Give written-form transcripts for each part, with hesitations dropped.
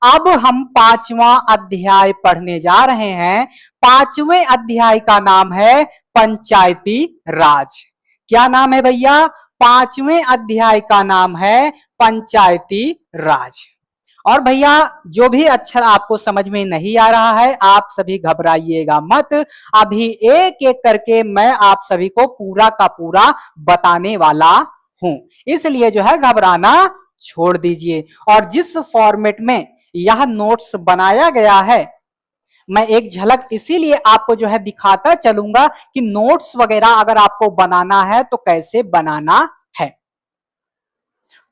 अब हम पांचवा अध्याय पढ़ने जा रहे हैं। पांचवें अध्याय का नाम है पंचायती राज। क्या नाम है भैया? पांचवें अध्याय का नाम है पंचायती राज। और भैया जो भी अक्षर आपको समझ में नहीं आ रहा है, आप सभी घबराइएगा मत। अभी एक एक करके मैं आप सभी को पूरा का पूरा बताने वाला हूं, इसलिए जो है घबराना छोड़ दीजिए। और जिस फॉर्मेट में यह नोट्स बनाया गया है, मैं एक झलक इसीलिए आपको जो है दिखाता चलूंगा कि नोट्स वगैरह अगर आपको बनाना है तो कैसे बनाना है।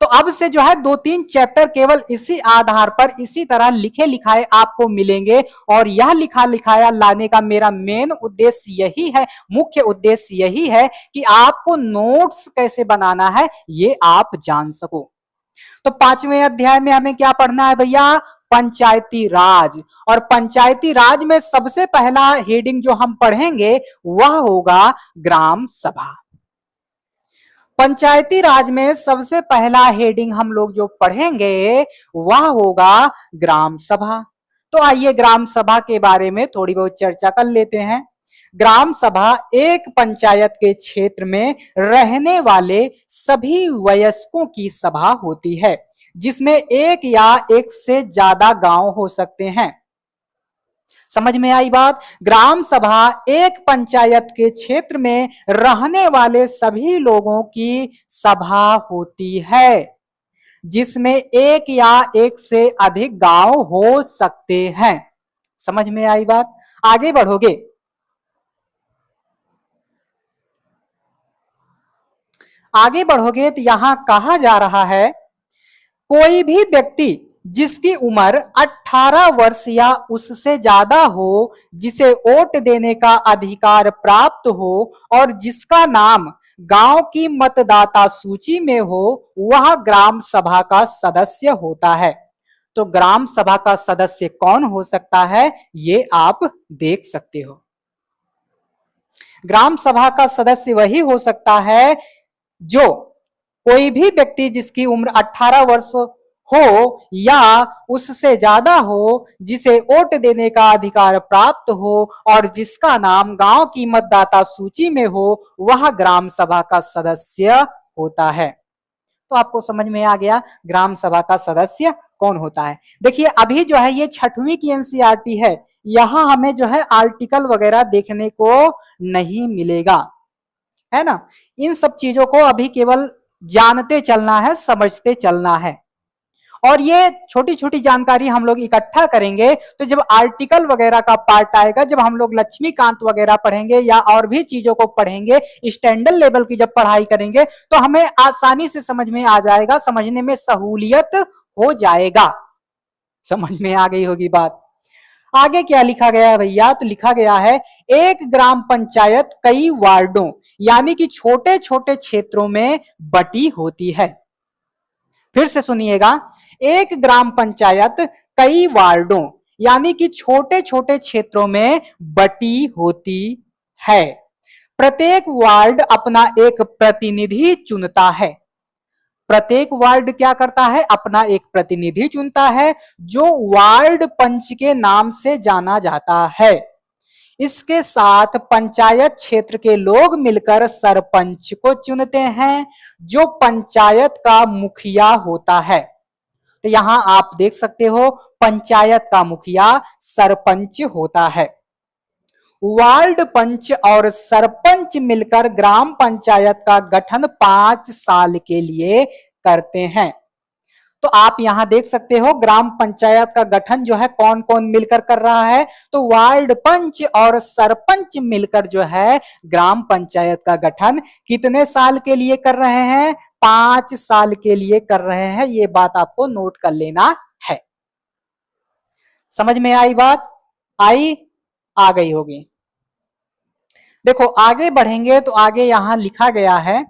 तो अब से जो है 2-3 चैप्टर केवल इसी आधार पर इसी तरह लिखे लिखाए आपको मिलेंगे। और यह लिखा लिखाया लाने का मेरा मेन उद्देश्य यही है, मुख्य उद्देश्य यही है कि आपको नोट्स कैसे बनाना है ये आप जान सको। तो पांचवें अध्याय में हमें क्या पढ़ना है भैया? पंचायती राज। और पंचायती राज में सबसे पहला हेडिंग जो हम पढ़ेंगे वह होगा ग्राम सभा। पंचायती राज में सबसे पहला हेडिंग हम लोग जो पढ़ेंगे वह होगा ग्राम सभा। तो आइए ग्राम सभा के बारे में थोड़ी बहुत चर्चा कर लेते हैं। ग्राम सभा एक पंचायत के क्षेत्र में रहने वाले सभी वयस्कों की सभा होती है, जिसमें एक या एक से ज्यादा गांव हो सकते हैं। समझ में आई बात? ग्राम सभा एक पंचायत के क्षेत्र में रहने वाले सभी लोगों की सभा होती है, जिसमें एक या एक से अधिक गांव हो सकते हैं। समझ में आई बात? आगे बढ़ोगे, आगे बढ़ोगे तो यहां कहा जा रहा है कोई भी व्यक्ति जिसकी उम्र 18 वर्ष या उससे ज्यादा हो, जिसे वोट देने का अधिकार प्राप्त हो और जिसका नाम गांव की मतदाता सूची में हो, वह ग्राम सभा का सदस्य होता है। तो ग्राम सभा का सदस्य कौन हो सकता है ये आप देख सकते हो। ग्राम सभा का सदस्य वही हो सकता है जो कोई भी व्यक्ति जिसकी उम्र 18 वर्ष हो या उससे ज्यादा हो, जिसे वोट देने का अधिकार प्राप्त हो और जिसका नाम गांव की मतदाता सूची में हो, वह ग्राम सभा का सदस्य होता है। तो आपको समझ में आ गया ग्राम सभा का सदस्य कौन होता है। देखिए अभी जो है ये 6वीं की एनसीईआरटी है, यहां हमें जो है आर्टिकल वगैरह देखने को नहीं मिलेगा, है ना। इन सब चीजों को अभी केवल जानते चलना है, समझते चलना है। और ये छोटी छोटी जानकारी हम लोग इकट्ठा करेंगे तो जब आर्टिकल वगैरह का पार्ट आएगा, जब हम लोग लक्ष्मीकांत वगैरह पढ़ेंगे या और भी चीजों को पढ़ेंगे, स्टैंडर्ड लेवल की जब पढ़ाई करेंगे तो हमें आसानी से समझ में आ जाएगा, समझने में सहूलियत हो जाएगा। समझ में आ गई होगी बात। आगे क्या लिखा गया है भैया? तो लिखा गया है एक ग्राम पंचायत कई वार्डों यानी कि छोटे छोटे क्षेत्रों में बटी होती है। फिर से सुनिएगा, एक ग्राम पंचायत कई वार्डों यानी कि छोटे छोटे क्षेत्रों में बटी होती है। प्रत्येक वार्ड अपना एक प्रतिनिधि चुनता है। प्रत्येक वार्ड क्या करता है? अपना एक प्रतिनिधि चुनता है, जो वार्ड पंच के नाम से जाना जाता है। इसके साथ पंचायत क्षेत्र के लोग मिलकर सरपंच को चुनते हैं, जो पंचायत का मुखिया होता है। तो यहां आप देख सकते हो पंचायत का मुखिया सरपंच होता है। वार्ड पंच और सरपंच मिलकर ग्राम पंचायत का गठन 5 साल के लिए करते हैं। तो आप यहां देख सकते हो ग्राम पंचायत का गठन जो है कौन कौन मिलकर कर रहा है? तो वार्ड पंच और सरपंच मिलकर जो है ग्राम पंचायत का गठन कितने साल के लिए कर रहे हैं? 5 साल के लिए कर रहे हैं। ये बात आपको नोट कर लेना है। समझ में आई बात? आई? आ गई होगी। देखो आगे बढ़ेंगे तो आगे यहां लिखा गया है,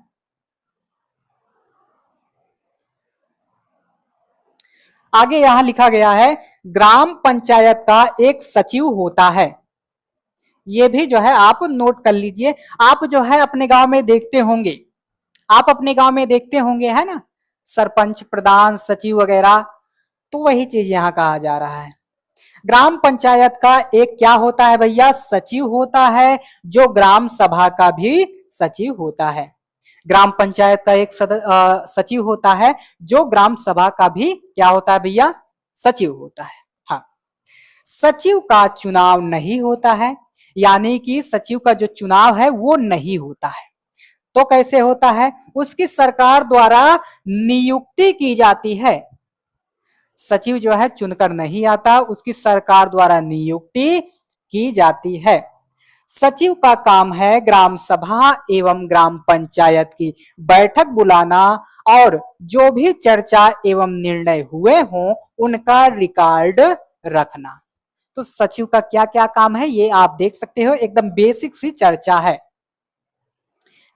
आगे यहां लिखा गया है ग्राम पंचायत का एक सचिव होता है। ये भी जो है आप नोट कर लीजिए। आप जो है अपने गांव में देखते होंगे, आप अपने गांव में देखते होंगे, है ना, सरपंच, प्रधान, सचिव वगैरह। तो वही चीज यहाँ कहा जा रहा है। ग्राम पंचायत का एक क्या होता है भैया, सचिव होता है, जो ग्राम सभा का भी सचिव होता है। ग्राम पंचायत का एक सचिव होता है, जो ग्राम सभा का भी क्या होता है भैया, सचिव होता है। हाँ, सचिव का चुनाव नहीं होता है, यानी कि सचिव का जो चुनाव है वो नहीं होता है। तो कैसे होता है, उसकी सरकार द्वारा नियुक्ति की जाती है। सचिव जो है चुनकर नहीं आता, उसकी सरकार द्वारा नियुक्ति की जाती है। सचिव का काम है ग्राम सभा एवं ग्राम पंचायत की बैठक बुलाना और जो भी चर्चा एवं निर्णय हुए हों उनका रिकॉर्ड रखना। तो सचिव का क्या क्या काम है ये आप देख सकते हो, एकदम बेसिक सी चर्चा है।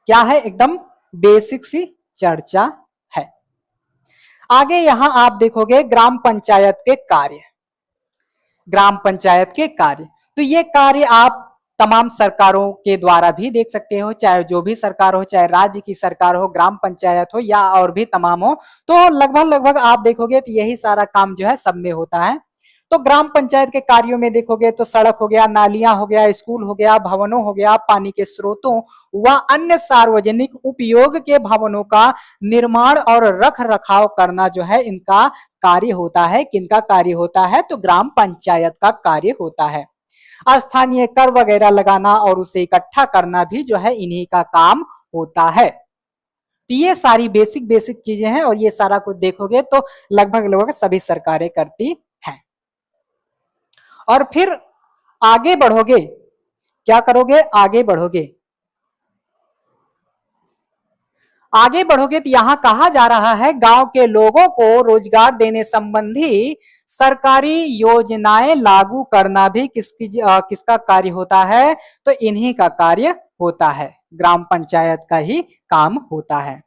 क्या है, एकदम बेसिक सी चर्चा है। आगे यहां आप देखोगे ग्राम पंचायत के कार्य। ग्राम पंचायत के कार्य, तो ये कार्य आप तमाम सरकारों के द्वारा भी देख सकते हो, चाहे जो भी सरकार हो, चाहे राज्य की सरकार हो, ग्राम पंचायत हो या और भी तमाम हो, तो लगभग आप देखोगे तो यही सारा काम जो है सब में होता है। तो ग्राम पंचायत के कार्यों में देखोगे तो सड़क हो गया, नालियां हो गया, स्कूल हो गया, भवनों हो गया, पानी के स्रोतों व अन्य सार्वजनिक उपयोग के भवनों का निर्माण और रख रखाव करना जो है इनका कार्य होता है। किनका कार्य होता है, तो ग्राम पंचायत का कार्य होता है। स्थानीय कर वगैरह लगाना और उसे इकट्ठा करना भी जो है इन्हीं का काम होता है। तो ये सारी बेसिक चीजें हैं और ये सारा कुछ देखोगे तो लगभग सभी सरकारें करती हैं। और फिर आगे बढ़ोगे, क्या करोगे, आगे बढ़ोगे। आगे बढ़ोगे तो यहां कहा जा रहा है गांव के लोगों को रोजगार देने संबंधी सरकारी योजनाएं लागू करना भी किसका कार्य होता है, तो इन्हीं का कार्य होता है, ग्राम पंचायत का ही काम होता है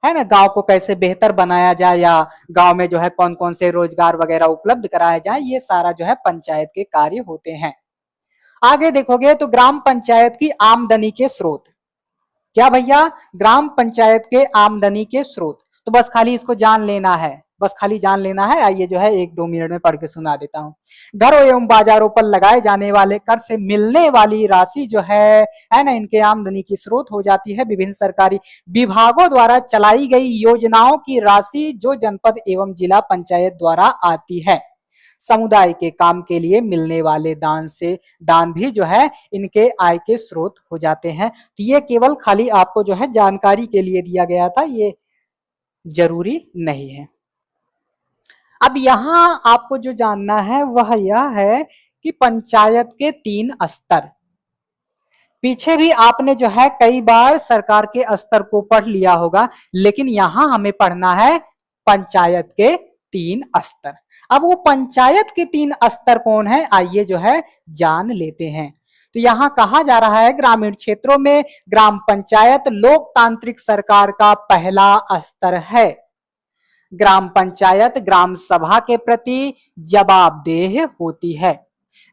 ना। गांव को कैसे बेहतर बनाया जाए या गांव में जो है कौन कौन से रोजगार वगैरह उपलब्ध कराया जाए, ये सारा जो है पंचायत के कार्य होते हैं। आगे देखोगे तो ग्राम पंचायत की आमदनी के स्रोत। क्या भैया, ग्राम पंचायत के आमदनी के स्रोत, तो बस खाली इसको जान लेना है, बस खाली जान लेना है। आइए जो है 1-2 मिनट में पढ़ के सुना देता हूँ। घरों एवं बाजारों पर लगाए जाने वाले कर से मिलने वाली राशि जो है ना, इनके आमदनी की स्रोत हो जाती है। विभिन्न सरकारी विभागों द्वारा चलाई गई योजनाओं की राशि जो जनपद एवं जिला पंचायत द्वारा आती है। समुदाय के काम के लिए मिलने वाले दान भी जो है इनके आय के स्रोत हो जाते हैं। तो ये केवल खाली आपको जो है जानकारी के लिए दिया गया था, ये जरूरी नहीं है। अब यहां आपको जो जानना है वह यह है कि पंचायत के 3 स्तर। पीछे भी आपने जो है कई बार सरकार के स्तर को पढ़ लिया होगा, लेकिन यहां हमें पढ़ना है पंचायत के 3 स्तर। अब वो पंचायत के 3 स्तर कौन है, आइए जो है जान लेते हैं। तो यहां कहा जा रहा है ग्रामीण क्षेत्रों में ग्राम पंचायत लोकतांत्रिक सरकार का पहला स्तर है। ग्राम पंचायत ग्राम सभा के प्रति जवाबदेह होती है।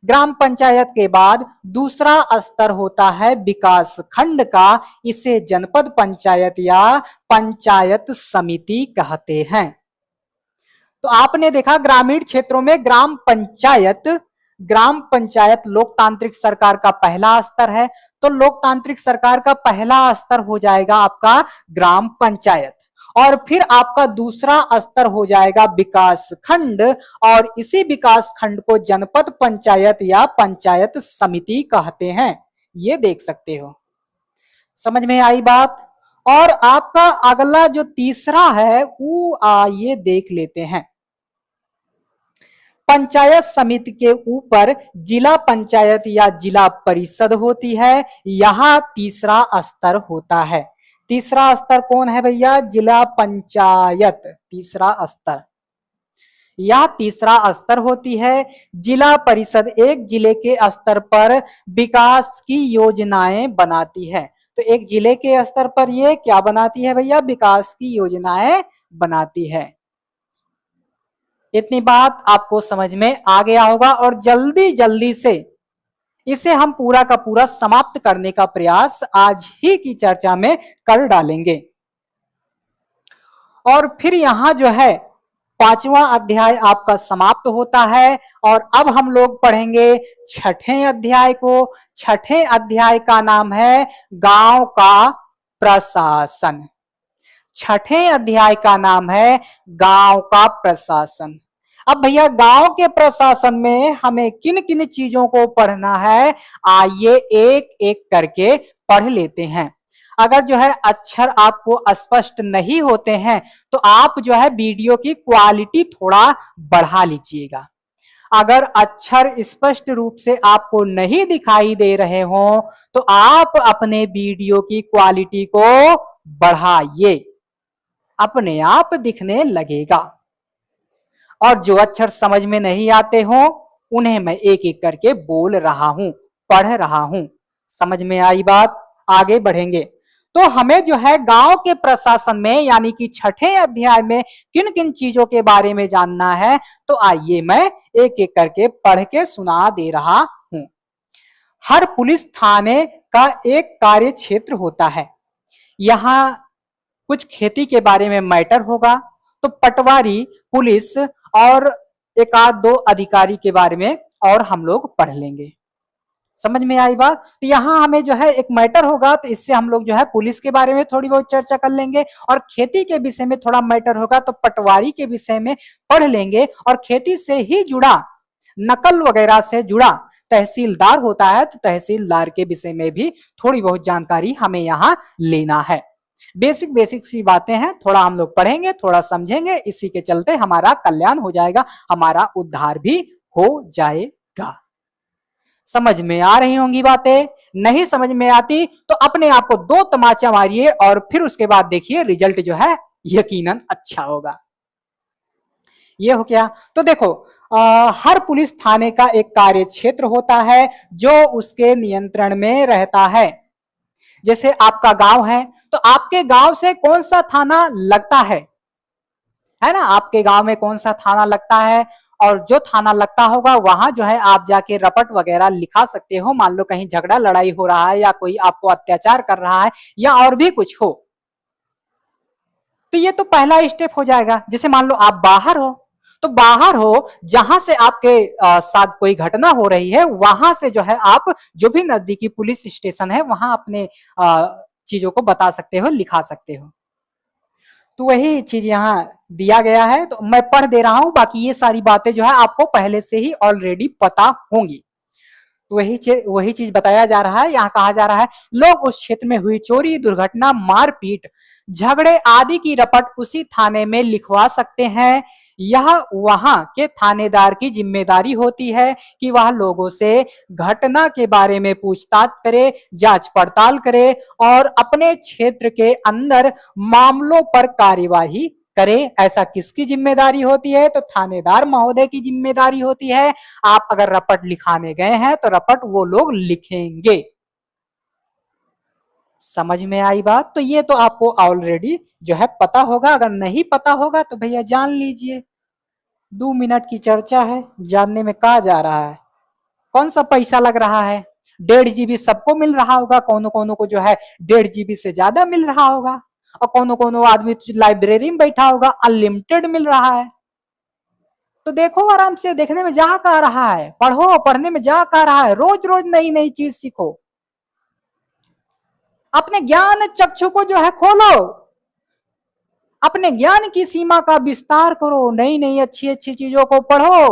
ग्राम पंचायत के बाद दूसरा स्तर होता है विकास खंड का, इसे जनपद पंचायत या पंचायत समिति कहते हैं। तो आपने देखा ग्रामीण क्षेत्रों में ग्राम पंचायत लोकतांत्रिक सरकार का पहला स्तर है, तो लोकतांत्रिक सरकार का पहला स्तर हो जाएगा आपका ग्राम पंचायत, और फिर आपका दूसरा स्तर हो जाएगा विकास खंड, और इसी विकास खंड को जनपद पंचायत या पंचायत समिति कहते हैं। ये देख सकते हो, समझ में आई बात। और आपका अगला जो तीसरा है वो आइए देख लेते हैं। पंचायत समिति के ऊपर जिला पंचायत या जिला परिषद होती है, यहां तीसरा स्तर होता है। तीसरा स्तर कौन है भैया, जिला पंचायत, तीसरा स्तर, यह तीसरा स्तर होती है। जिला परिषद एक जिले के स्तर पर विकास की योजनाएं बनाती है। तो एक जिले के स्तर पर ये क्या बनाती है भैया, विकास की योजनाएं बनाती है। इतनी बात आपको समझ में आ गया होगा, और जल्दी से इसे हम पूरा का पूरा समाप्त करने का प्रयास आज ही की चर्चा में कर डालेंगे। और फिर यहां जो है पांचवा अध्याय आपका समाप्त होता है और अब हम लोग पढ़ेंगे छठे अध्याय को। छठे अध्याय का नाम है गांव का प्रशासन। छठे अध्याय का नाम है गांव का प्रशासन। अब भैया गांव के प्रशासन में हमें किन किन चीजों को पढ़ना है, आइए एक एक करके पढ़ लेते हैं। अगर जो है अक्षर आपको स्पष्ट नहीं होते हैं तो आप जो है वीडियो की क्वालिटी थोड़ा बढ़ा लीजिएगा। अगर अक्षर स्पष्ट रूप से आपको नहीं दिखाई दे रहे हो तो आप अपने वीडियो की क्वालिटी को बढ़ाइए, अपने आप दिखने लगेगा। और जो अक्षर समझ में नहीं आते हो उन्हें मैं एक एक करके बोल रहा हूं, पढ़ रहा हूं। समझ में आई बात? आगे बढ़ेंगे। तो हमें जो है गांव के प्रशासन में यानी कि छठे अध्याय में किन किन चीजों के बारे में जानना है, तो आइए मैं एक एक करके पढ़ के सुना दे रहा हूं। हर पुलिस थाने का एक कार्य क्षेत्र होता है। यहां कुछ खेती के बारे में मैटर होगा तो पटवारी, पुलिस और एक आध दो अधिकारी के बारे में और हम लोग पढ़ लेंगे। समझ में आई बात? तो यहाँ हमें जो है एक मैटर होगा तो इससे हम लोग जो है पुलिस के बारे में थोड़ी बहुत चर्चा कर लेंगे, और खेती के विषय में थोड़ा मैटर होगा तो पटवारी के विषय में पढ़ लेंगे, और खेती से ही जुड़ा, नकल वगैरह से जुड़ा तहसीलदार होता है तो तहसीलदार के विषय में भी थोड़ी बहुत जानकारी हमें यहाँ लेना है। बेसिक बेसिक सी बातें हैं, थोड़ा हम लोग पढ़ेंगे, थोड़ा समझेंगे, इसी के चलते हमारा कल्याण हो जाएगा, हमारा उद्धार भी हो जाएगा। समझ में आ रही होंगी बातें? नहीं समझ में आती तो अपने आप को दो तमाचा मारिए और फिर उसके बाद देखिए रिजल्ट जो है यकीनन अच्छा होगा। ये हो क्या? तो देखो, हर पुलिस थाने का एक कार्य क्षेत्र होता है जो उसके नियंत्रण में रहता है। जैसे आपका गांव है तो आपके गांव से कौन सा थाना लगता है ना? आपके गांव में कौन सा थाना लगता है, और जो थाना लगता होगा वहां जो है आप जाके रपट वगैरह लिखा सकते हो। मान लो कहीं झगड़ा लड़ाई हो रहा है या कोई आपको अत्याचार कर रहा है या और भी कुछ हो, तो ये तो पहला स्टेप हो जाएगा। जैसे मान लो आप बाहर हो, तो बाहर हो जहां से आपके साथ कोई घटना हो रही है, वहां से जो है आप जो भी नजदीकी पुलिस स्टेशन है वहां अपने चीजों को बता सकते हो, लिखा सकते हो। तो वही चीज यहाँ दिया गया है, तो मैं पढ़ दे रहा हूं, बाकी ये सारी बातें जो है आपको पहले से ही ऑलरेडी पता होंगी। तो वही चीज बताया जा रहा है। यहाँ कहा जा रहा है लोग उस क्षेत्र में हुई चोरी, दुर्घटना, मारपीट, झगड़े आदि की रपट उसी थाने में लिखवा सकते हैं। यह वहां के थानेदार की जिम्मेदारी होती है कि वह लोगों से घटना के बारे में पूछताछ करे, जांच पड़ताल करे और अपने क्षेत्र के अंदर मामलों पर कार्यवाही करे। ऐसा किसकी जिम्मेदारी होती है? तो थानेदार महोदय की जिम्मेदारी होती है। आप अगर रपट लिखाने गए हैं तो रपट वो लोग लिखेंगे। समझ में आई बात? तो ये तो आपको ऑलरेडी जो है पता होगा। अगर नहीं पता होगा तो भैया जान लीजिए, 2 मिनट की चर्चा है, जानने में कहा जा रहा है, कौन सा पैसा लग रहा है। 1.5 GB सबको मिल रहा होगा, कोनो कोनो को जो है 1.5 GB से ज्यादा मिल रहा होगा, और कोनो कोनो आदमी लाइब्रेरी में बैठा होगा, अनलिमिटेड मिल रहा है। तो देखो, आराम से देखने में जा का रहा है, पढ़ो, पढ़ने में जा का रहा है, रोज रोज नई नई चीज सीखो, अपने ज्ञान चक्षु को जो है खोलो, अपने ज्ञान की सीमा का विस्तार करो, नई नई अच्छी अच्छी चीजों को पढ़ो।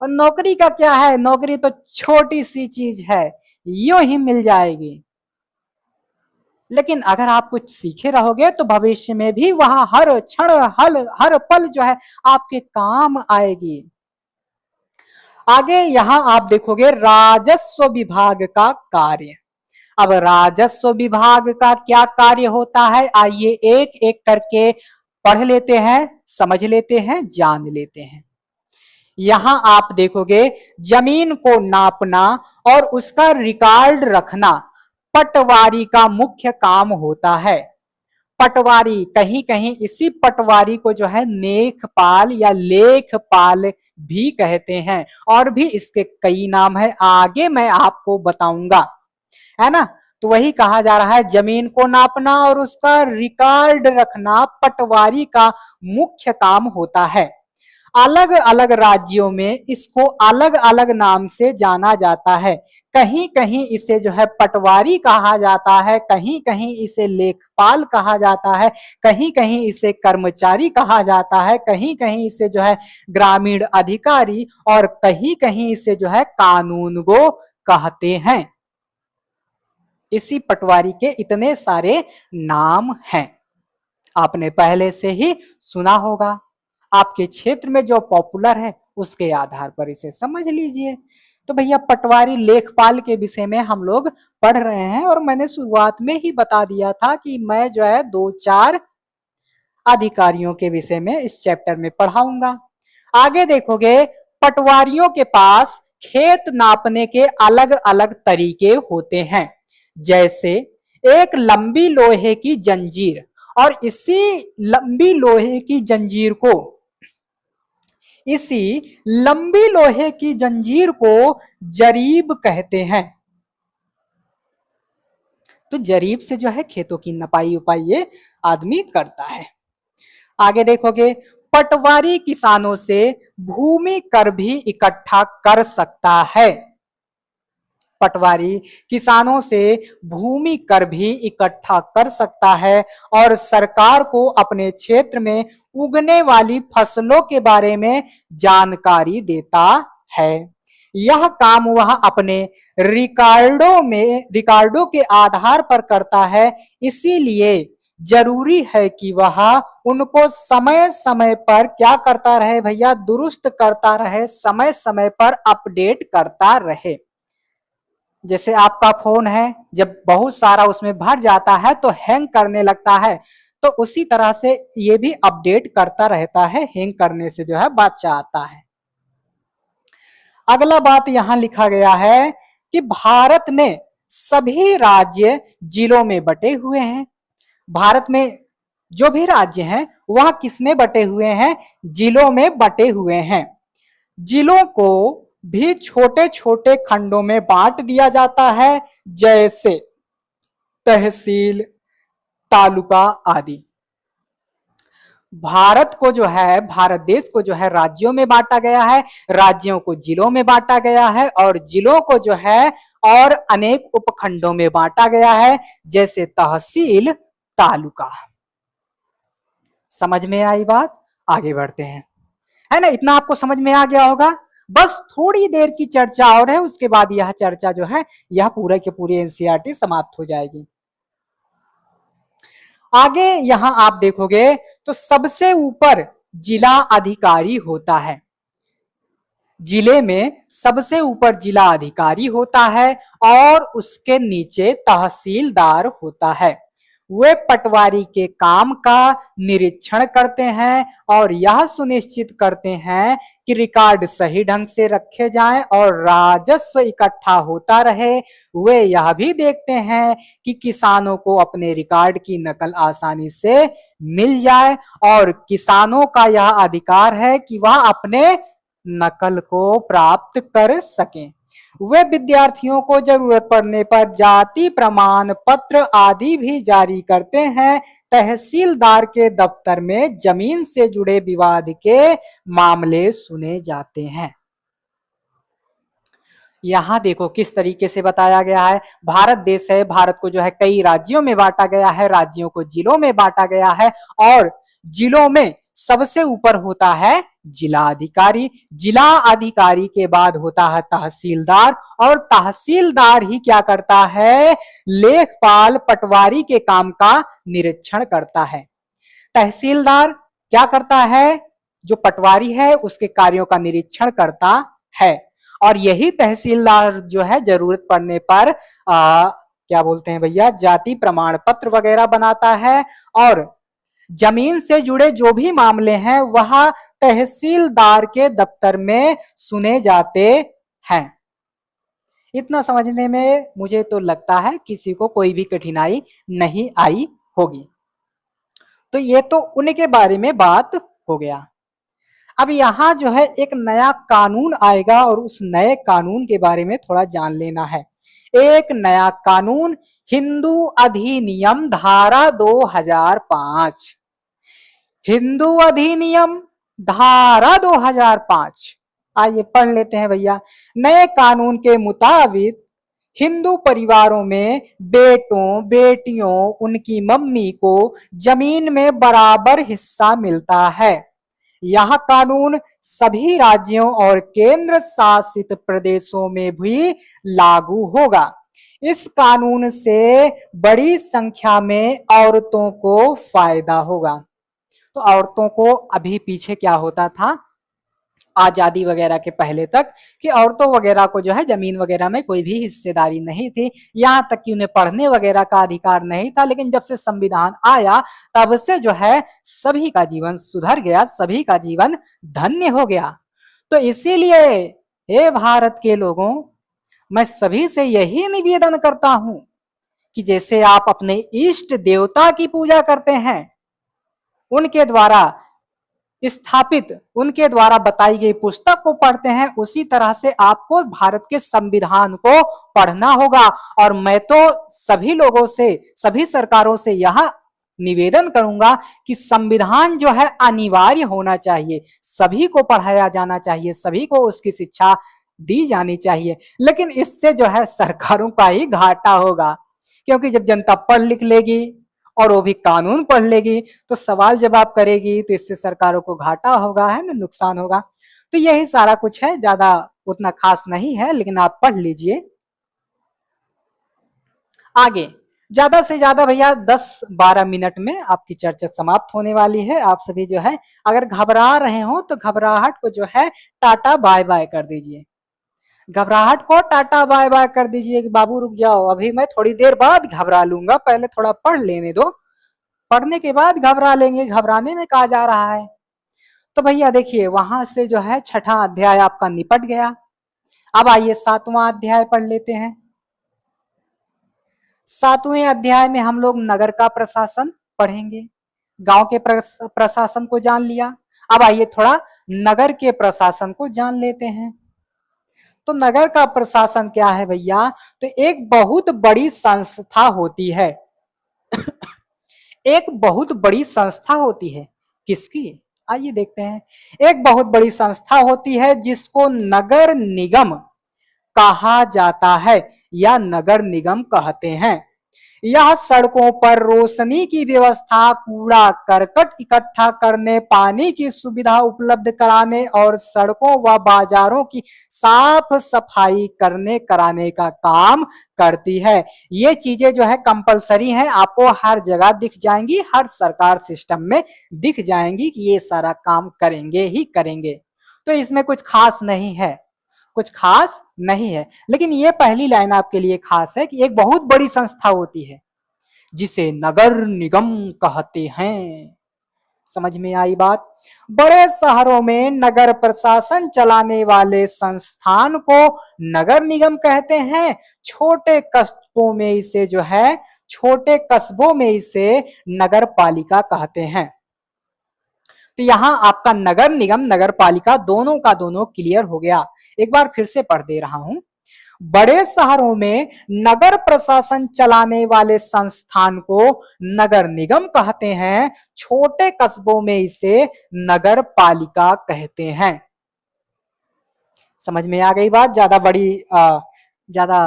और नौकरी का क्या है, नौकरी तो छोटी सी चीज है, यूं ही मिल जाएगी। लेकिन अगर आप कुछ सीखे रहोगे तो भविष्य में भी वहां हर क्षण हर पल जो है आपके काम आएगी। आगे यहां आप देखोगे राजस्व विभाग का कार्य। अब राजस्व विभाग का क्या कार्य होता है, आइए एक एक करके पढ़ लेते हैं, समझ लेते हैं, जान लेते हैं। यहां आप देखोगे जमीन को नापना और उसका रिकॉर्ड रखना पटवारी का मुख्य काम होता है। पटवारी, कहीं कहीं इसी पटवारी को जो है नेकपाल या लेखपाल भी कहते हैं, और भी इसके कई नाम है, आगे मैं आपको बताऊंगा, है ना। तो वही कहा जा रहा है, जमीन को नापना और उसका रिकॉर्ड रखना पटवारी का मुख्य काम होता है। अलग अलग राज्यों में इसको अलग अलग नाम से जाना जाता है। कहीं कहीं इसे जो है पटवारी कहा जाता है, कहीं कहीं इसे लेखपाल कहा जाता है, कहीं कहीं इसे कर्मचारी कहा जाता है, कहीं कहीं इसे जो है ग्रामीण अधिकारी और कहीं कहीं इसे जो है कानूनगो कहते हैं। इसी पटवारी के इतने सारे नाम हैं, आपने पहले से ही सुना होगा। आपके क्षेत्र में जो पॉपुलर है उसके आधार पर इसे समझ लीजिए। तो भैया पटवारी लेखपाल के विषय में हम लोग पढ़ रहे हैं और मैंने शुरुआत में ही बता दिया था कि मैं जो है 2-4 अधिकारियों के विषय में इस चैप्टर में पढ़ाऊंगा। आगे देखोगे पटवारियों के पास खेत नापने के अलग अलग तरीके होते हैं, जैसे एक लंबी लोहे की जंजीर, और इसी लंबी लोहे की जंजीर को इसी लंबी लोहे की जंजीर को जरीब कहते हैं। तो जरीब से जो है खेतों की नपाई उपाई ये आदमी करता है। आगे देखोगे पटवारी किसानों से भूमि कर भी इकट्ठा कर सकता है। पटवारी किसानों से भूमि कर भी इकट्ठा कर सकता है और सरकार को अपने क्षेत्र में उगने वाली फसलों के बारे में जानकारी देता है। यह काम वह अपने रिकॉर्डों के आधार पर करता है, इसीलिए जरूरी है कि वह उनको समय समय पर क्या करता रहे भैया, दुरुस्त करता रहे, समय समय पर अपडेट करता रहे। जैसे आपका फोन है, जब बहुत सारा उसमें भर जाता है तो हैंग करने लगता है, तो उसी तरह से ये भी अपडेट करता रहता है, हैंग करने से जो है बचा आता है। अगला बात यहां लिखा गया है कि भारत में सभी राज्य जिलों में बटे हुए हैं। भारत में जो भी राज्य हैं वह किसमें बटे हुए हैं, जिलों में बटे हुए हैं। जिलों को भी छोटे छोटे खंडों में बांट दिया जाता है, जैसे तहसील, तालुका आदि। भारत को जो है, भारत देश को जो है राज्यों में बांटा गया है, राज्यों को जिलों में बांटा गया है और जिलों को जो है और अनेक उपखंडों में बांटा गया है, जैसे तहसील, तालुका। समझ में आई बात? आगे बढ़ते हैं, है ना। इतना आपको समझ में आ गया होगा। बस थोड़ी देर की चर्चा और है, उसके बाद यह चर्चा जो है यह पूरे के पूरे एनसीईआरटी समाप्त हो जाएगी। आगे यहां आप देखोगे तो सबसे ऊपर जिला अधिकारी होता है। जिले में सबसे ऊपर जिला अधिकारी होता है और उसके नीचे तहसीलदार होता है। वे पटवारी के काम का निरीक्षण करते हैं और यह सुनिश्चित करते हैं कि रिकॉर्ड सही ढंग से रखे जाएं और राजस्व इकट्ठा होता रहे। वे यह भी देखते हैं कि किसानों को अपने रिकॉर्ड की नकल आसानी से मिल जाए और किसानों का यह अधिकार है कि वह अपने नकल को प्राप्त कर सकें। वे विद्यार्थियों को जरूरत पड़ने पर जाति प्रमाण पत्र आदि भी जारी करते हैं। तहसीलदार के दफ्तर में जमीन से जुड़े विवाद के मामले सुने जाते हैं। यहां देखो किस तरीके से बताया गया है। भारत देश है, भारत को जो है कई राज्यों में बांटा गया है, राज्यों को जिलों में बांटा गया है और जिलों में सबसे ऊपर होता है जिला अधिकारी। जिला अधिकारी के बाद होता है तहसीलदार और तहसीलदार ही क्या करता है, लेखपाल पटवारी के काम का निरीक्षण करता है। तहसीलदार क्या करता है, जो पटवारी है उसके कार्यों का निरीक्षण करता है और यही तहसीलदार जो है जरूरत पड़ने पर क्या बोलते हैं भैया, जाति प्रमाण पत्र वगैरह बनाता है और जमीन से जुड़े जो भी मामले हैं वह तहसीलदार के दफ्तर में सुने जाते हैं। इतना समझने में मुझे तो लगता है किसी को कोई भी कठिनाई नहीं आई होगी। तो ये तो उनके बारे में बात हो गया। अब यहां जो है एक नया कानून आएगा और उस नए कानून के बारे में थोड़ा जान लेना है। एक नया कानून, हिंदू अधिनियम धारा 2005। हिंदू अधिनियम धारा 2005, आइए पढ़ लेते हैं भैया। नए कानून के मुताबिक हिंदू परिवारों में बेटों बेटियों उनकी मम्मी को जमीन में बराबर हिस्सा मिलता है। यह कानून सभी राज्यों और केंद्र शासित प्रदेशों में भी लागू होगा। इस कानून से बड़ी संख्या में औरतों को फायदा होगा। तो औरतों को अभी पीछे क्या होता था, आजादी वगैरह के पहले तक, कि औरतों वगैरह को जो है जमीन वगैरह में कोई भी हिस्सेदारी नहीं थी, यहां तक कि उन्हें पढ़ने वगैरह का अधिकार नहीं था। लेकिन जब से संविधान आया तब से जो है सभी का जीवन सुधर गया, सभी का जीवन धन्य हो गया। तो इसीलिए हे भारत के लोगों, मैं सभी से यही निवेदन करता हूं कि जैसे आप अपने इष्ट देवता की पूजा करते हैं, उनके द्वारा स्थापित, उनके द्वारा बताई गई पुस्तक को पढ़ते हैं, उसी तरह से आपको भारत के संविधान को पढ़ना होगा। और मैं तो सभी लोगों से, सभी सरकारों से यह निवेदन करूंगा कि संविधान जो है अनिवार्य होना चाहिए, सभी को पढ़ाया जाना चाहिए, सभी को उसकी शिक्षा दी जानी चाहिए। लेकिन इससे जो है सरकारों का ही घाटा होगा, क्योंकि जब जनता पढ़ लिख लेगी और वो भी कानून पढ़ लेगी तो सवाल जवाब करेगी, तो इससे सरकारों को घाटा होगा, है ना, नुकसान होगा। तो यही सारा कुछ है, ज्यादा उतना खास नहीं है, लेकिन आप पढ़ लीजिए। आगे ज्यादा से ज्यादा भैया 10-12 मिनट में आपकी चर्चा समाप्त होने वाली है। आप सभी जो है अगर घबरा रहे हो तो घबराहट को जो है टाटा बाय बाय कर दीजिए, घबराहट को टाटा बाय बाय कर दीजिए कि बाबू रुक जाओ, अभी मैं थोड़ी देर बाद घबरा लूंगा, पहले थोड़ा पढ़ लेने दो, पढ़ने के बाद घबरा लेंगे, घबराने में कहा जा रहा है। तो भैया देखिए वहां से जो है छठा अध्याय आपका निपट गया। अब आइए 7वां अध्याय पढ़ लेते हैं। 7वें अध्याय में हम लोग नगर का प्रशासन पढ़ेंगे। गांव के प्रशासन को जान लिया, अब आइए थोड़ा नगर के प्रशासन को जान लेते हैं। तो नगर का प्रशासन क्या है भैया, तो एक बहुत बड़ी संस्था होती है, एक बहुत बड़ी संस्था होती है। किसकी, आइए देखते हैं। एक बहुत बड़ी संस्था होती है जिसको नगर निगम कहा जाता है या नगर निगम कहते हैं। यह सड़कों पर रोशनी की व्यवस्था, कूड़ा करकट इकट्ठा करने, पानी की सुविधा उपलब्ध कराने और सड़कों व बाजारों की साफ सफाई करने कराने का काम करती है। ये चीजें जो है कंपलसरी हैं, आपको हर जगह दिख जाएंगी, हर सरकार सिस्टम में दिख जाएंगी कि ये सारा काम करेंगे ही करेंगे। तो इसमें कुछ खास नहीं है, कुछ खास नहीं है। लेकिन ये पहली लाइन आपके लिए खास है कि एक बहुत बड़ी संस्था होती है जिसे नगर निगम कहते हैं। समझ में आई बात। बड़े शहरों में नगर प्रशासन चलाने वाले संस्थान को नगर निगम कहते हैं, छोटे कस्बों में इसे जो है, छोटे कस्बों में इसे नगर पालिका कहते हैं। तो यहां आपका नगर निगम नगर पालिका दोनों का दोनों क्लियर हो गया। एक बार फिर से पढ़ दे रहा हूं। बड़े शहरों में नगर प्रशासन चलाने वाले संस्थान को नगर निगम कहते हैं, छोटे कस्बों में इसे नगर पालिका कहते हैं। समझ में आ गई बात। ज्यादा बड़ी ज्यादा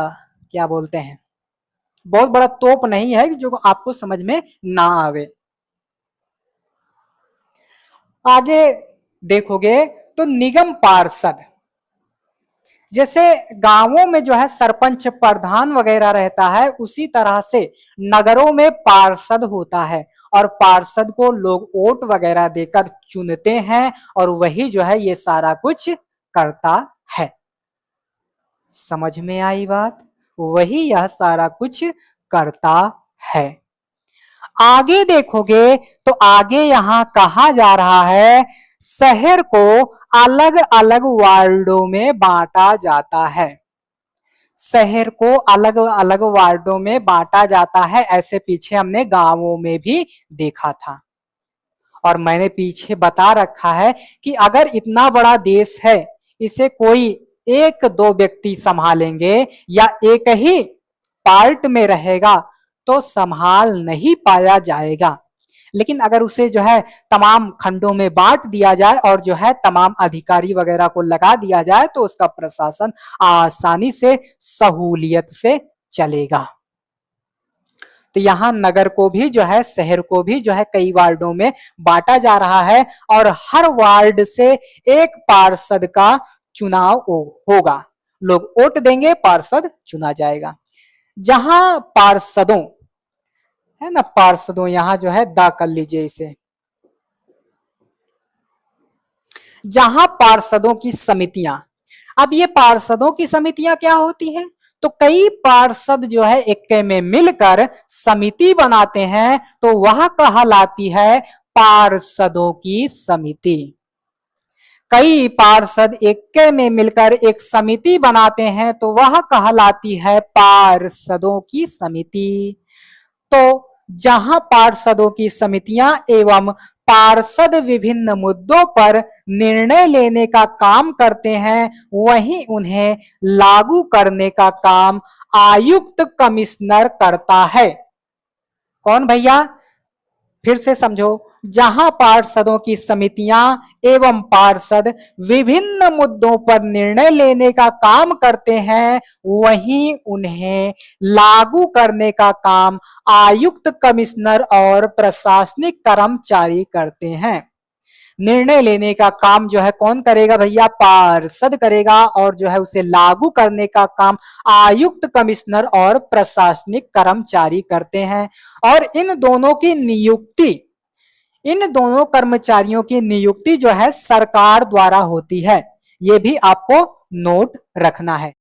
क्या बोलते हैं, बहुत बड़ा तोप नहीं है जो आपको समझ में ना आवे। आगे देखोगे तो निगम पार्षद, जैसे गांवों में जो है सरपंच प्रधान वगैरह रहता है, उसी तरह से नगरों में पार्षद होता है और पार्षद को लोग वोट वगैरह देकर चुनते हैं और वही जो है ये सारा कुछ करता है। समझ में आई बात। वही यह सारा कुछ करता है। आगे देखोगे तो आगे यहां कहा जा रहा है शहर को अलग अलग वार्डों में बांटा जाता है। शहर को अलग अलग वार्डों में बांटा जाता है। ऐसे पीछे हमने गांवों में भी देखा था और मैंने पीछे बता रखा है कि अगर इतना बड़ा देश है, इसे कोई एक दो व्यक्ति संभालेंगे या एक ही पार्ट में रहेगा तो संभाल नहीं पाया जाएगा। लेकिन अगर उसे जो है तमाम खंडों में बांट दिया जाए और जो है तमाम अधिकारी वगैरह को लगा दिया जाए तो उसका प्रशासन आसानी से सहूलियत से चलेगा। तो यहाँ नगर को भी जो है, शहर को भी जो है कई वार्डों में बांटा जा रहा है और हर वार्ड से एक पार्षद का चुनाव होगा। लोग वोट देंगे, पार्षद चुना जाएगा। जहां पार्षदों है ना, पार्षदों यहां जो है दा कर लीजिए इसे, जहां पार्षदों की समितियां, अब ये पार्षदों की समितियां क्या होती है, तो कई पार्षद जो है एक में मिलकर समिति बनाते हैं तो वह कहलाती है पार्षदों की समिति। कई पार्षद एक में मिलकर एक समिति बनाते हैं तो वह कहलाती है पार्षदों की समिति। तो जहां पार्षदों की समितियां एवं पार्षद विभिन्न मुद्दों पर निर्णय लेने का काम करते हैं, वहीं उन्हें लागू करने का काम आयुक्त कमिश्नर करता है। कौन भैया, फिर से समझो, जहां पार्षदों की समितियां एवं पार्षद विभिन्न मुद्दों पर निर्णय लेने का काम करते हैं, वहीं उन्हें लागू करने का काम आयुक्त कमिश्नर और प्रशासनिक कर्मचारी करते हैं। निर्णय लेने का काम जो है कौन करेगा भैया, पार्षद करेगा, और जो है उसे लागू करने का काम आयुक्त कमिश्नर और प्रशासनिक कर्मचारी करते हैं। और इन दोनों की नियुक्ति, इन दोनों कर्मचारियों की नियुक्ति जो है सरकार द्वारा होती है। ये भी आपको नोट रखना है।